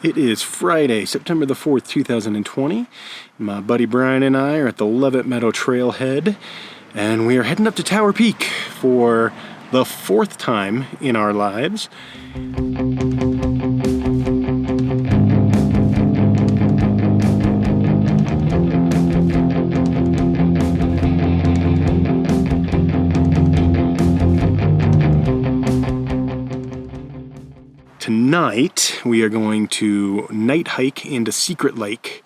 It is Friday, September the 4th, 2020. My buddy Brian and I are at the Levitt Meadow Trailhead, and we are heading up to Tower Peak for the fourth time in our lives. Tonight, we are going to night hike into Secret Lake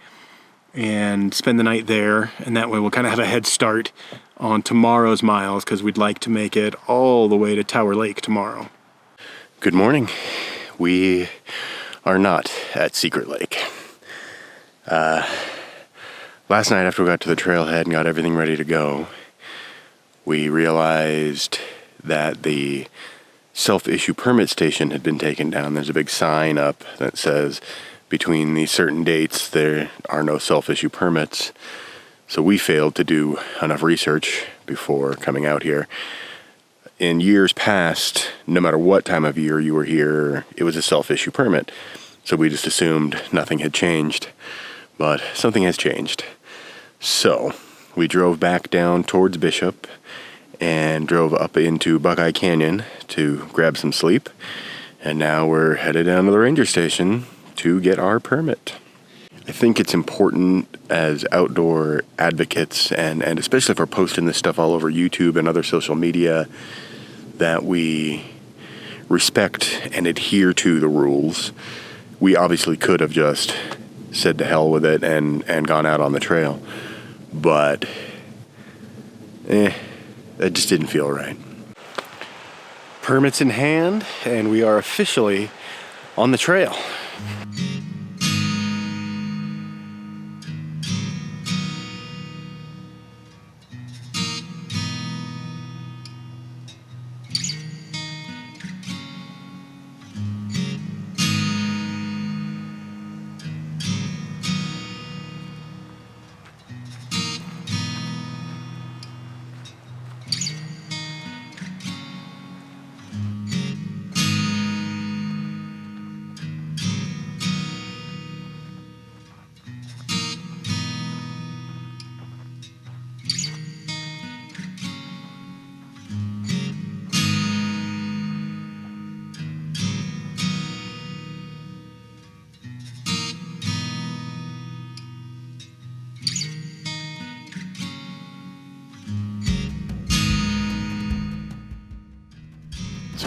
and spend the night there, and that way we'll kind of have a head start on tomorrow's miles because we'd like to make it all the way to Tower Lake tomorrow. Good morning. We are not at Secret Lake. Last night after we got to the trailhead and got everything ready to go, we realized that the self-issue permit station had been taken down. There's a big sign up that says between these certain dates there are no self-issue permits. So we failed to do enough research before coming out here. In years past, no matter what time of year you were here, it was a self-issue permit. So we just assumed nothing had changed, but something has changed. So we drove back down towards Bishop and drove up into Buckeye Canyon to grab some sleep. And now we're headed down to the ranger station to get our permit. I think it's important as outdoor advocates, and especially if we're posting this stuff all over YouTube and other social media, that we respect and adhere to the rules. We obviously could have just said to hell with it and gone out on the trail. But, that just didn't feel right. Permits in hand, and we are officially on the trail.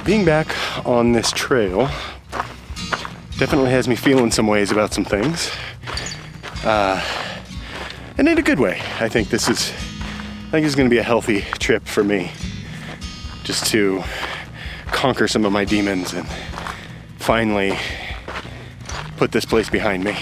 Being back on this trail definitely has me feeling some ways about some things. And in a good way. I think this is going to be a healthy trip for me. Just to conquer some of my demons and finally put this place behind me.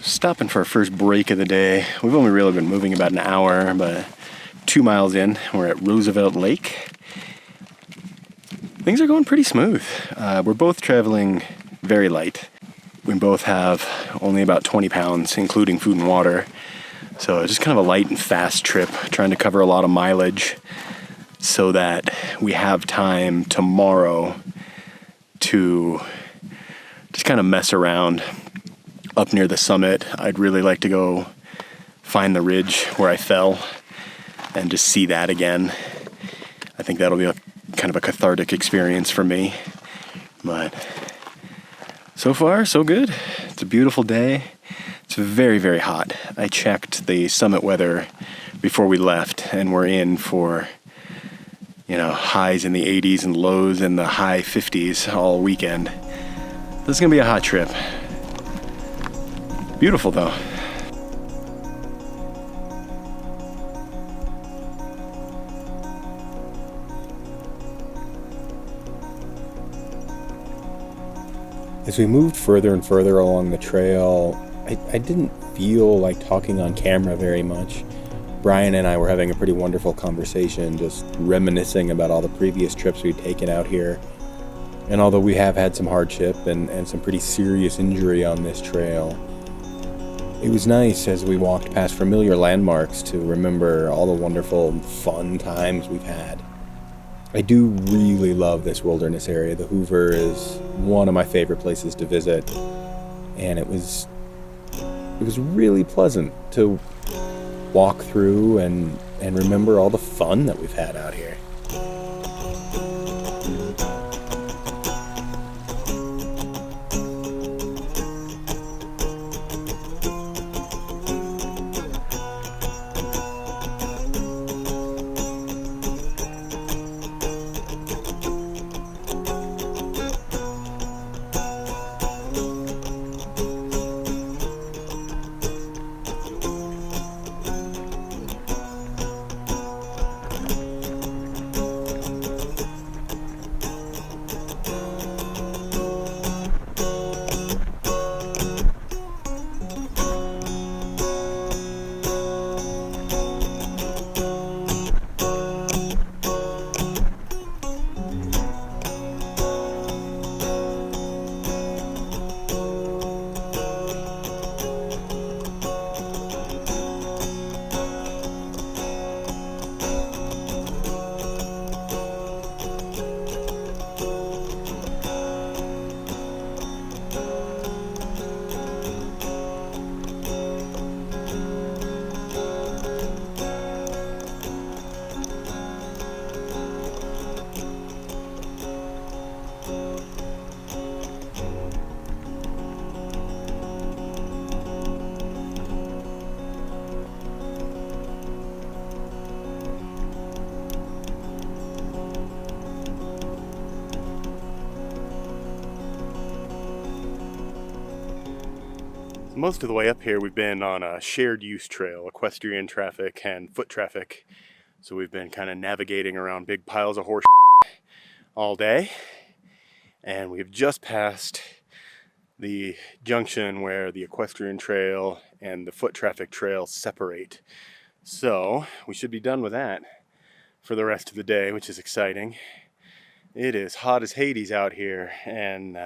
Stopping for our first break of the day. We've only really been moving about an hour, but 2 miles in, we're at Roosevelt Lake. Things are going pretty smooth. We're both traveling very light. We both have only about 20 pounds, including food and water. So just kind of a light and fast trip, trying to cover a lot of mileage so that we have time tomorrow to just kind of mess around up near the summit. I'd really like to go find the ridge where I fell and just see that again. I think that'll be a kind of a cathartic experience for me. But so far, so good. It's a beautiful day. It's very, very hot. I checked the summit weather before we left, and we're in for, highs in the 80s and lows in the high 50s all weekend. This is going to be a hot trip. Beautiful, though. As we moved further and further along the trail, I didn't feel like talking on camera very much. Brian and I were having a pretty wonderful conversation, just reminiscing about all the previous trips we'd taken out here. And although we have had some hardship and some pretty serious injury on this trail, it was nice as we walked past familiar landmarks to remember all the wonderful, fun times we've had. I do really love this wilderness area. The Hoover is one of my favorite places to visit, and it was really pleasant to walk through and remember all the fun that we've had out here. Most of the way up here, we've been on a shared use trail, equestrian traffic and foot traffic. So we've been kind of navigating around big piles of horse all day. And we've just passed the junction where the equestrian trail and the foot traffic trail separate. So we should be done with that for the rest of the day, which is exciting. It is hot as Hades out here, and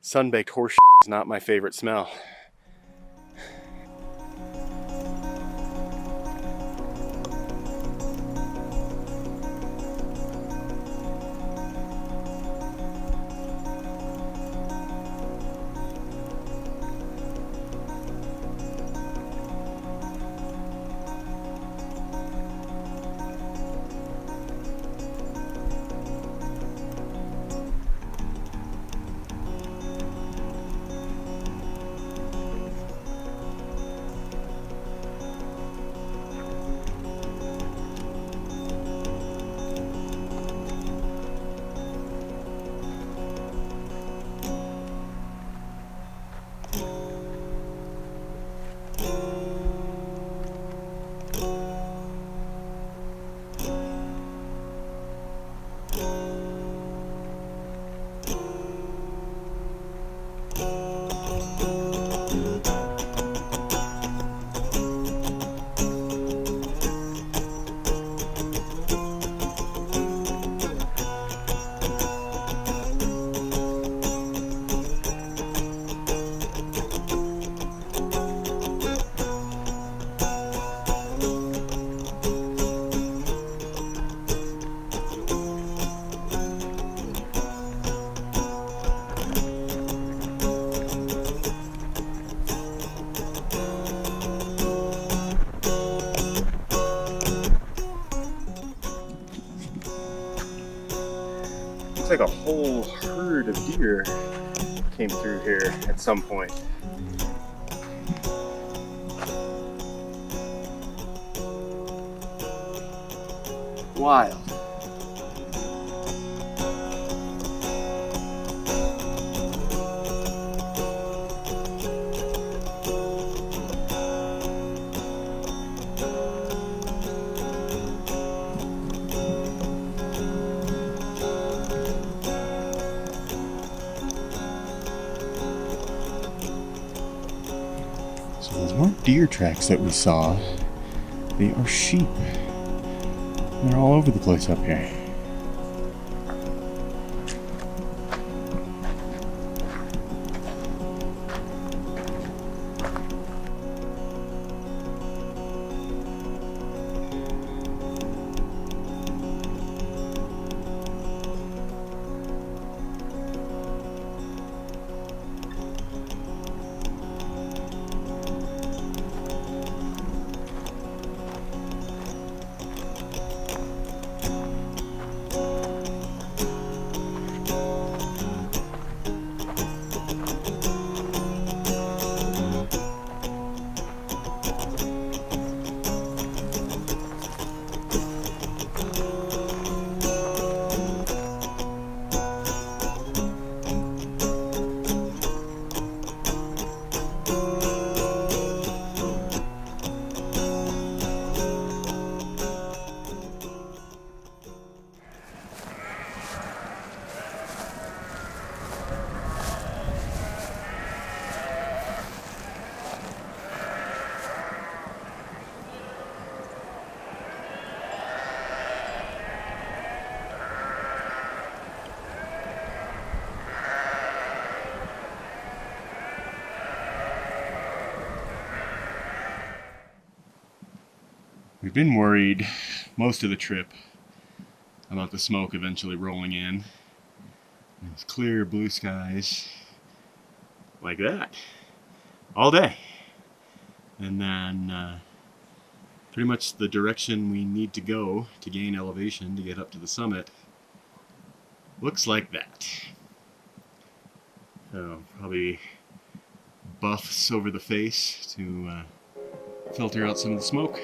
sun-baked horse is not my favorite smell. Looks like a whole herd of deer came through here at some point. Wild. deer tracks that we saw, they are sheep. They're all over the place up here. We've been worried most of the trip about the smoke eventually rolling in. And it's clear blue skies like that all day. And then pretty much the direction we need to go to gain elevation to get up to the summit looks like that. So probably buffs over the face to filter out some of the smoke.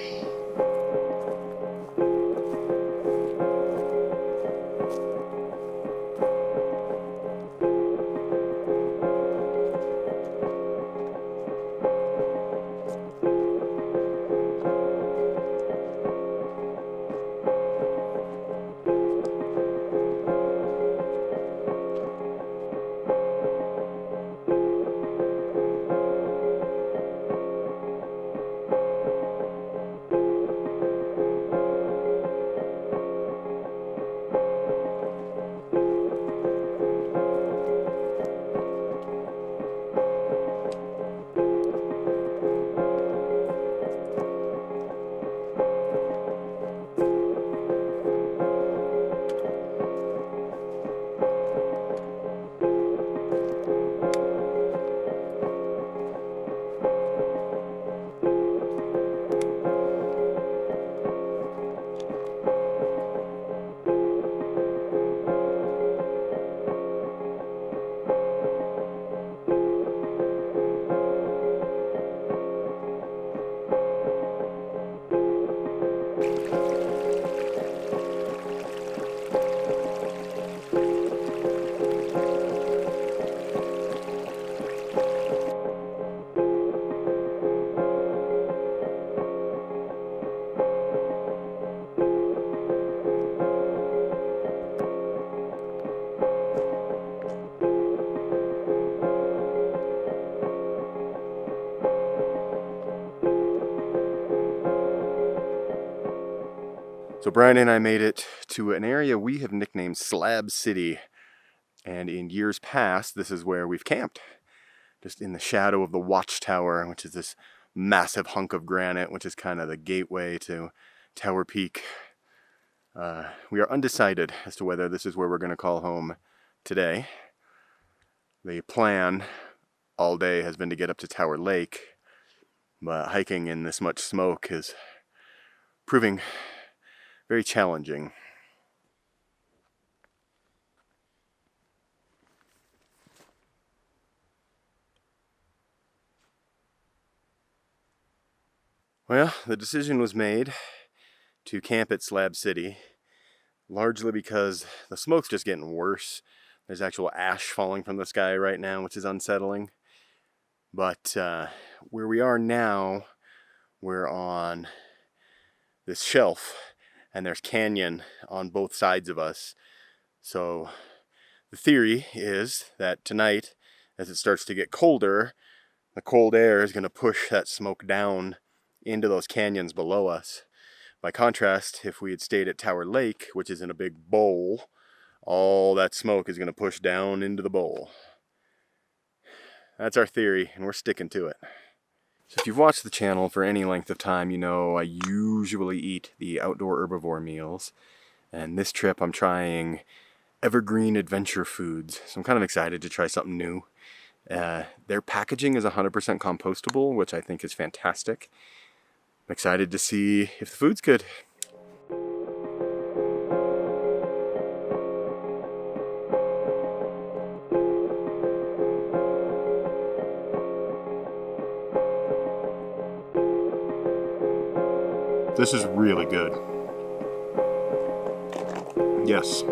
So Brian and I made it to an area we have nicknamed Slab City. And in years past, this is where we've camped. Just in the shadow of the Watchtower, which is this massive hunk of granite, which is kind of the gateway to Tower Peak. We are undecided as to whether this is where we're going to call home today. The plan all day has been to get up to Tower Lake, but hiking in this much smoke is proving very challenging. Well, the decision was made to camp at Slab City, largely because the smoke's just getting worse. There's actual ash falling from the sky right now, which is unsettling. But where we are now, we're on this shelf, and there's canyon on both sides of us. So the theory is that tonight, as it starts to get colder, The cold air is going to push that smoke down into those canyons below us. By contrast, if we had stayed at Tower Lake, which is in a big bowl, all that smoke is going to push down into the bowl. That's our theory, and we're sticking to it. So if you've watched the channel for any length of time, you know I usually eat the outdoor herbivore meals. And this trip I'm trying evergreen adventure foods. So I'm kind of excited to try something new. Their packaging is 100% compostable, which I think is fantastic. I'm excited to see if the food's good. This is really good. Yes.